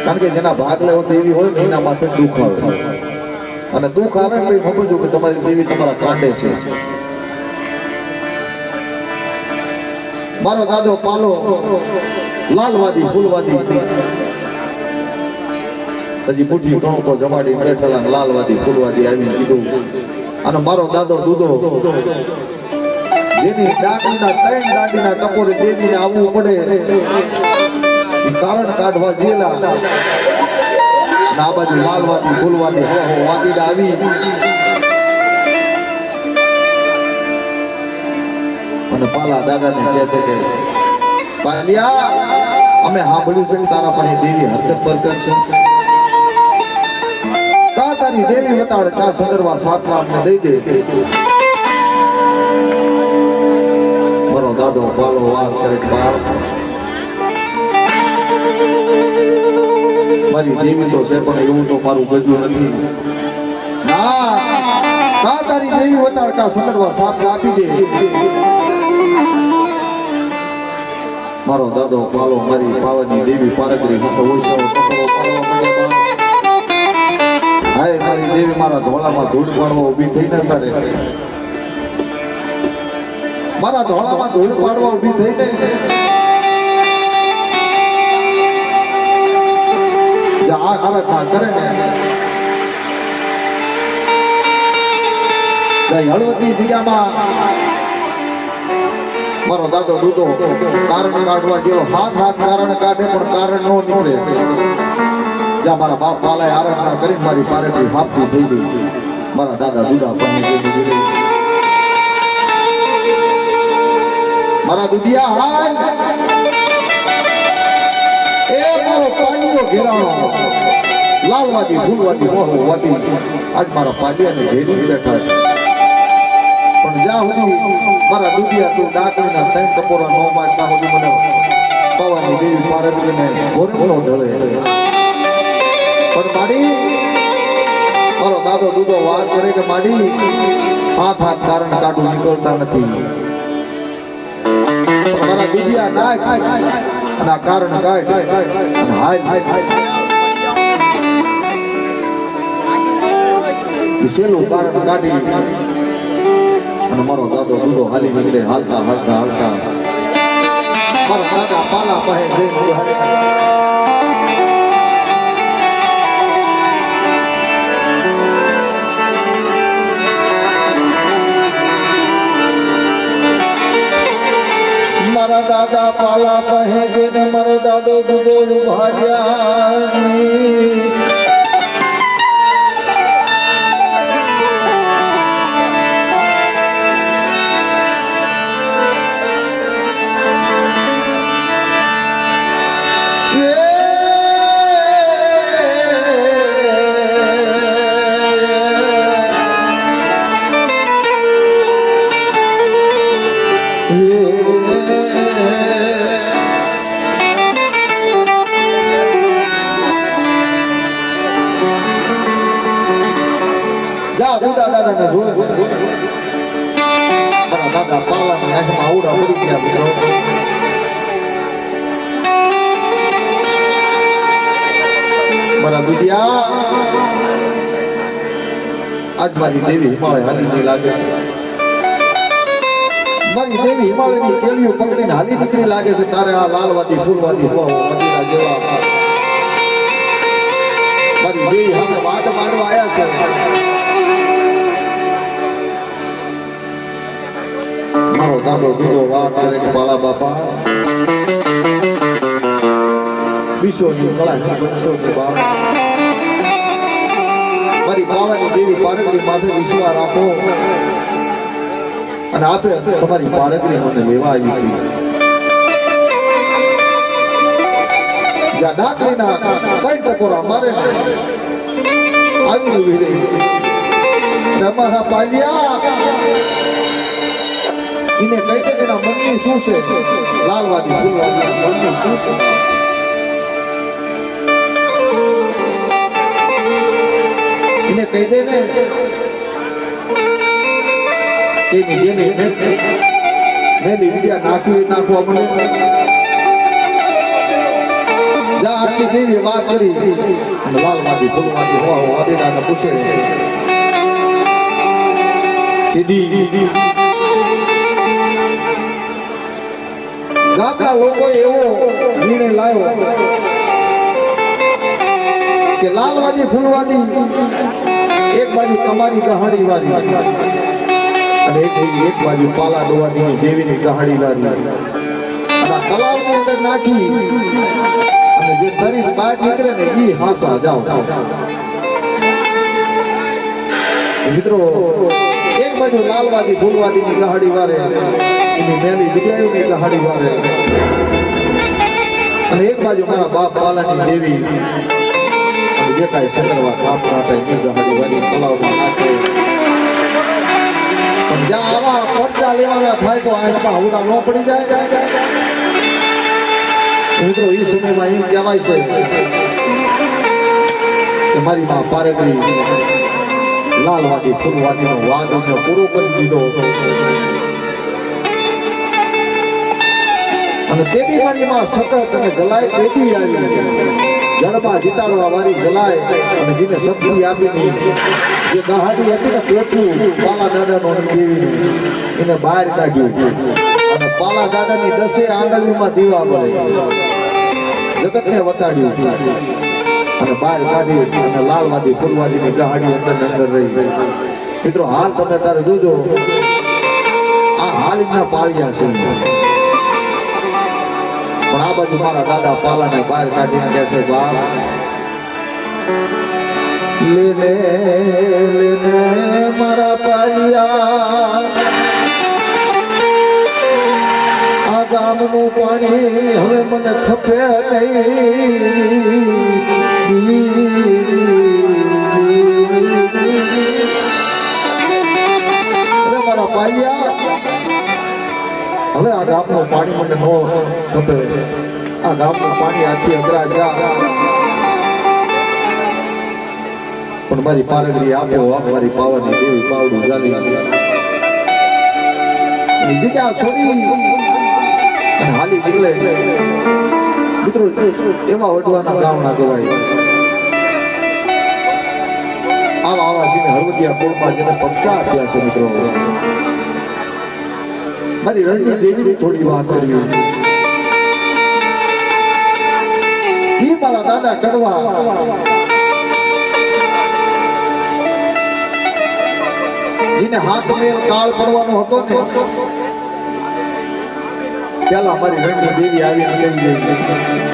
કારણ કે જેના ભાગ લેવો દેવી હોય ને એના માથે દુઃખ આવે અને દુઃખ આવે એટલે સમજો કે તમારી દેવી તમારા કાંડે છે. મારો દાદો પાલો લાલવાદી ફૂલવાદી હજી મુઠ્ઠી ટોણકો જમાડી બેઠેલા લાલવાદી ફૂલવાદી આવી કીધું અને મારો દાદો દૂધો જેની ડાકીના ત્રણ દાંડીના ટકોરે દેવીને આવવું પડે કારણ કાઢવા જેલા આ બાજુ લાલવાદી ફૂલવાદી હો વાદી આવી અને પાલા દાદાને કહે છે કે પાલિયા અમે સાંભળ્યું છે કે તારા પાસે દેવી હરકત બરકત છે. કા તારી દેવી બતાડે કા સદરવા સાતલા અમને દઈ દે. મારો દાદો પાલો વાત કરે બાપ મારી દેવી તો છે પણ એવું તો મારું ગજું નથી. ના કા તારી દેવી બતાડે કા સદરવા સાતલા આપી દે. મારો દાદો પાલો મારી પાવાની દેવી પારગરી હું તો ઓછાઓ ટપરો પાડવા પડ્યા. હાય મારી દેવી મારા ધોળામાં ધૂળ પાડવા ઊભી થઈ ને તારે મારા ધોળામાં ધૂળ પાડવા ઊભી થઈ ને જે આ આરાધના કરે ને હળવદની જગ્યામાં મારો દાદો દૂધો કારણ કાઢવા ગયો હાથ કારણ કાઢે પણ કારણ નો નીકળે. જ્યાં મારા બાપ પાલાએ આરાધના કરી મારી પારેથી હાફતી થઈ ગઈ. મારા દાદા દૂધા પણ મારા દુધિયા હાય એ મારો પાણીનો ઘેરાણો લાલવાદી ફૂલવાદી મોહવાદી આજ મારા પાડિયાને ઘેરી બેઠા છે. પણ જ્યાં સુધી મારા દુધિયા તું ડાકરીના ત્રણ ટપોરા નો મારતા સુધી મને પાવાની દેવી પારગરીને ઘોરનો ઢળે. પણ માડી મારો દાદો દૂધો વાત કરે કે માડી હાથ કારણ કાઢું નીકળતા નથી. મારા દુધિયા નાય અને આ કારણ કાઢ અને હાય સેલું કારણ કાઢી અને મારો દાદો દૂધો હાલી નીકળે. હાલતા હાલતા હાલતા મારા દાદા પાલા પાસે જઈને મારા દાદા પાલા પાસે જઈને મારો દાદો દૂધો ભાર્યા. દાદાને જોયું મારા દાદા પાલાની આંખમાં આવડા પડી ગયા મિત્રો. મારા દુધિયા આજ મારી દેવી હિમાલય હાલી નહીં લાગે છે. મારી દેવી હિમાલયની કેળીઓ પકડીને હાલી નીકળી લાગે છે. તારે આ લાલવાદી ફૂલવાદી મદીના જેવા મારી દેવી હવે વાટ માંડવા આવ્યા છે. મારો દાદો દૂધો વાત કરે કે બાલા બાપા વિશ્વની કળા મારી પાવાની દેવી પારગરી માથે વિશ્વાસ રાખો અને આપે તમારી પારગરી મને લેવા આવી હતી. જ્યાં ડાકરીના કઈ ટકોરા મારે આવી ઉભી રહી તમારા પાલિયા એને કહી દે કે મનની શું છે લાલવાદી ફૂલવાદી મનની શું છે. એને કહી દે ને એની જેને મેલી વિદ્યા નાખવા મને જા રણની દેવીએ વાત કરી અને લાલવાદી ફૂલવાદી હોવા વાદીડાને પૂછે કીધી ગામના લોકો એવો નિર્ણય લાવ્યો કે લાલવાદી ફૂલવાદી એક બાજુ તમારી કહાણી વાળી અને એક બાજુ પાલા ડોવાની દેવીની કહાણી વાળી અને તલાવની અંદર નાખી અને જે તરી બહાર નીકળે ને ઈ હાસા જાઓ મિત્રો એક બાજુ લાલવાદી ફૂલવાદીની કહાણી વાળે એની મેલી દીકરીઓની કહાણી વાળે અને એક બાજુ મારા બાપ પાલાની દેવી જે કાંઈ સકરવા સાપ કાઢે એની કહાણી વાળી તલાવમાં નાખે પણ જ્યાં આવા પરચા લેવાના થાય તો આંખમાં હુડા ન પડી જાય મિત્રો એ સમયમાં એમ કહેવાય છે કે મારી માં પારેકરી લાલવાદી ફૂલવાદીનો વાદ એમને પૂરો કરી દીધો અને તેથી મારી માં સતત અને ગલાય તેથી આવી છે જળમાં જીતાડવા વાળી ગલાય અને જેને શક્તિ આપીને જે કહાની હતી ને પેટલું પાલા દાદાનો એને બહાર કાઢ્યું અને પાલા દાદાની 10 આંગળીમાં દીવા પડે જગતને વતાડ્યું અને બહાર કાઢી અને લાલવાદી ફૂલવાદીની કહાની અંદર રહી મિત્રો હાલ તમે તારે જોજો આ હાલના પાળિયા છે પણ આ બાજુ મારા દાદા પાલાને બહાર કાઢીને કહે છે બાપ લેને લેને મારા પાળિયા આ ગામનું પાણી હવે મને ખપે નહીં મારા પાળિયા હવે આ ગામનું પાણી મને ન ખપે આ ગામનું પાણી આથી અગરા જા પણ મારી પારગરી આપો મારી પાવાની દેવી પાવડું જાલી જગ્યા છોડી હાલી નીકળે મિત્રો એવા વડવાના ગામ ના કહેવાય આવા આવા જેને હળવદિયા કોળમાં જેને પક્ષા આપ્યા છે મિત્રો મારી રણની દેવીની થોડી વાત કરવી ઈ મારા દાદા કરવા જેને હાથ મેલ કાળ પડવાનો હતો ને પેલા મારી રણની દેવી આવીને કહી ગઈ